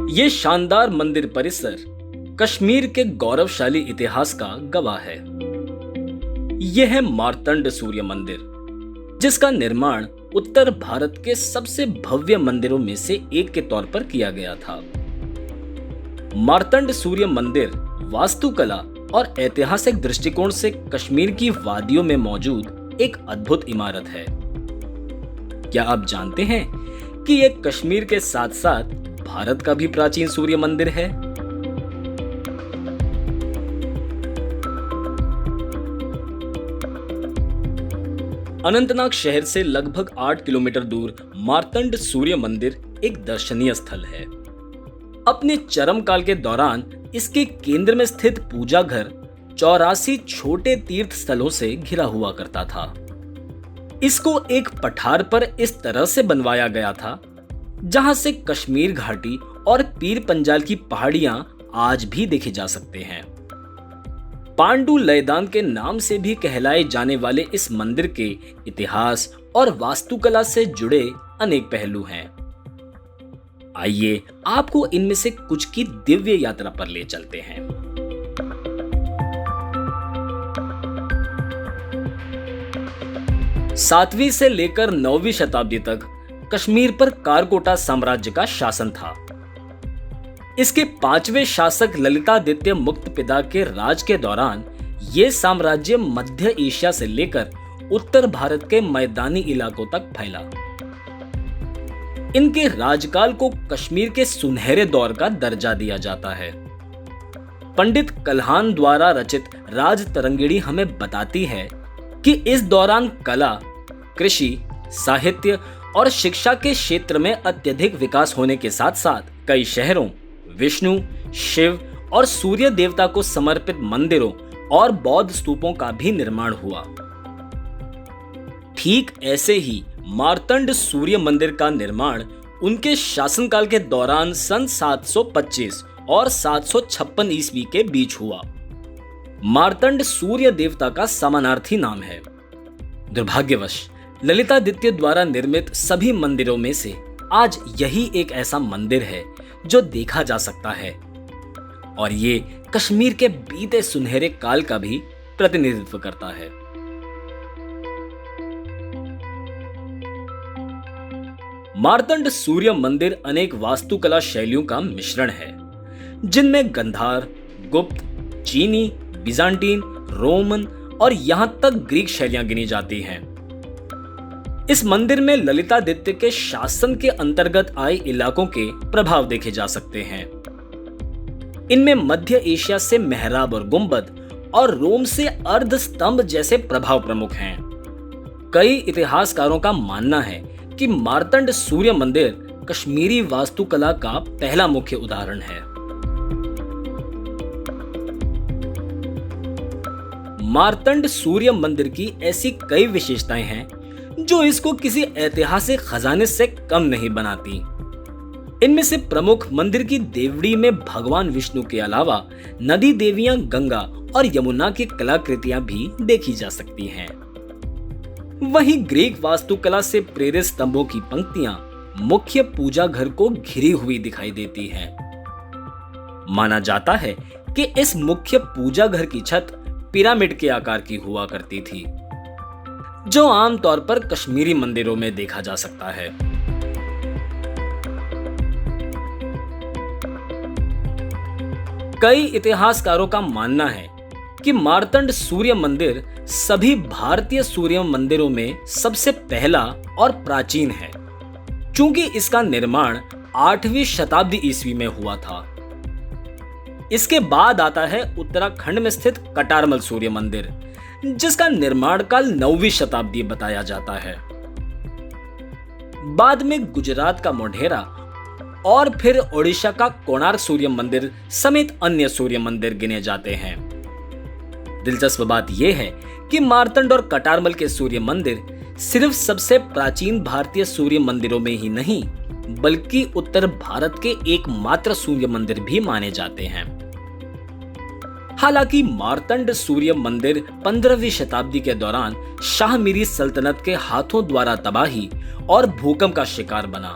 ये शानदार मंदिर परिसर कश्मीर के गौरवशाली इतिहास का गवाह है। यह है मार्तंड सूर्य मंदिर, जिसका निर्माण उत्तर भारत के सबसे भव्य मंदिरों में से एक के तौर पर किया गया था। मार्तंड सूर्य मंदिर वास्तुकला और ऐतिहासिक दृष्टिकोण से कश्मीर की वादियों में मौजूद एक अद्भुत इमारत है। क्या आप जानते हैं कि यह कश्मीर के साथ साथ भारत का भी प्राचीन सूर्य मंदिर है? अनंतनाग शहर से लगभग 8 किलोमीटर दूर मार्तंड सूर्य मंदिर एक दर्शनीय स्थल है। अपने चरम काल के दौरान इसके केंद्र में स्थित पूजा घर 84 छोटे तीर्थ स्थलों से घिरा हुआ करता था। इसको एक पठार पर इस तरह से बनवाया गया था जहां से कश्मीर घाटी और पीर पंजाल की पहाड़ियां आज भी देखे जा सकते हैं। पांडु लयदान के नाम से भी कहलाए जाने वाले इस मंदिर के इतिहास और वास्तुकला से जुड़े अनेक पहलू हैं। आइए आपको इनमें से कुछ की दिव्य यात्रा पर ले चलते हैं। सातवीं से लेकर 9वीं शताब्दी तक कश्मीर पर कारकोटा साम्राज्य का शासन था। इसके 5वें शासक ललितादित्य मुक्तपिदा के राज के दौरान यह साम्राज्य मध्य एशिया से लेकर उत्तर भारत के मैदानी इलाकों तक फैला। इनके राजकाल को कश्मीर के सुनहरे दौर का दर्जा दिया जाता है। पंडित कल्हान द्वारा रचित राज तरंगिणी हमें बताती है कि इस दौरान कला, कृषि, साहित्य और शिक्षा के क्षेत्र में अत्यधिक विकास होने के साथ साथ कई शहरों, विष्णु, शिव और सूर्य देवता को समर्पित मंदिरों और बौद्ध स्तूपों का भी निर्माण हुआ। ठीक ऐसे ही मार्तंड सूर्य मंदिर का निर्माण उनके शासनकाल के दौरान सन 725 और 756 ईस्वी के बीच हुआ। मार्तंड सूर्य देवता का समानार्थी नाम है। दुर्भाग्यवश ललितादित्य द्वारा निर्मित सभी मंदिरों में से आज यही एक ऐसा मंदिर है जो देखा जा सकता है, और ये कश्मीर के बीते सुनहरे काल का भी प्रतिनिधित्व करता है। मार्तंड सूर्य मंदिर अनेक वास्तुकला शैलियों का मिश्रण है, जिनमें गंधार, गुप्त, चीनी, बिजांटीन, रोमन और यहां तक ग्रीक शैलियां गिनी जाती हैं। इस मंदिर में ललितादित्य के शासन के अंतर्गत आए इलाकों के प्रभाव देखे जा सकते हैं। इनमें मध्य एशिया से मेहराब और गुंबद और रोम से अर्ध स्तंभ जैसे प्रभाव प्रमुख हैं। कई इतिहासकारों का मानना है कि मार्तंड सूर्य मंदिर कश्मीरी वास्तुकला का पहला मुख्य उदाहरण है। मार्तंड सूर्य मंदिर की ऐसी कई विशेषताएं हैं जो इसको किसी ऐतिहासिक खजाने से कम नहीं बनाती। इनमें से प्रमुख मंदिर की देवड़ी में भगवान विष्णु के अलावा नदी देवियां गंगा और यमुना की कलाकृतियां भी देखी जा सकती हैं। वहीं ग्रीक वास्तुकला से प्रेरित स्तंभों की पंक्तियां मुख्य पूजा घर को घिरी हुई दिखाई देती हैं। माना जाता है कि इस मुख्य पूजा घर की छत पिरामिड के आकार की हुआ करती थी, जो आमतौर पर कश्मीरी मंदिरों में देखा जा सकता है। कई इतिहासकारों का मानना है कि मार्तंड सूर्य मंदिर सभी भारतीय सूर्य मंदिरों में सबसे पहला और प्राचीन है, क्योंकि इसका निर्माण 8वीं शताब्दी ईस्वी में हुआ था। इसके बाद आता है उत्तराखंड में स्थित कटारमल सूर्य मंदिर, जिसका निर्माण काल 9वीं शताब्दी बताया जाता है। बाद में गुजरात का मोढेरा और फिर ओडिशा का कोणार्क सूर्य मंदिर समेत अन्य सूर्य मंदिर गिने जाते हैं। दिलचस्प बात यह है कि मार्तंड और कटारमल के सूर्य मंदिर सिर्फ सबसे प्राचीन भारतीय सूर्य मंदिरों में ही नहीं, बल्कि उत्तर भारत के एकमात्र सूर्य मंदिर भी माने जाते हैं। हालांकि मार्तंड सूर्य मंदिर 15वीं शताब्दी के दौरान शाह मीरी सल्तनत के हाथों द्वारा तबाही और भूकंप का शिकार बना,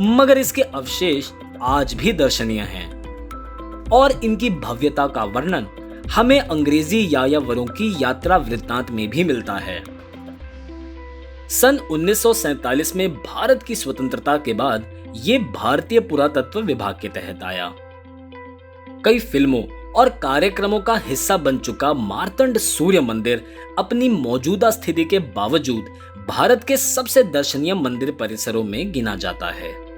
मगर इसके अवशेष आज भी दर्शनीय हैं और इनकी भव्यता का वर्णन हमें अंग्रेजी यायावरों की यात्रा वृत्तांत में भी मिलता है। सन 1947 में भारत की स्वतंत्रता के बाद ये भारतीय पुरातत्व विभाग के तहत आया। कई फिल्मों और कार्यक्रमों का हिस्सा बन चुका मार्तंड सूर्य मंदिर अपनी मौजूदा स्थिति के बावजूद भारत के सबसे दर्शनीय मंदिर परिसरों में गिना जाता है।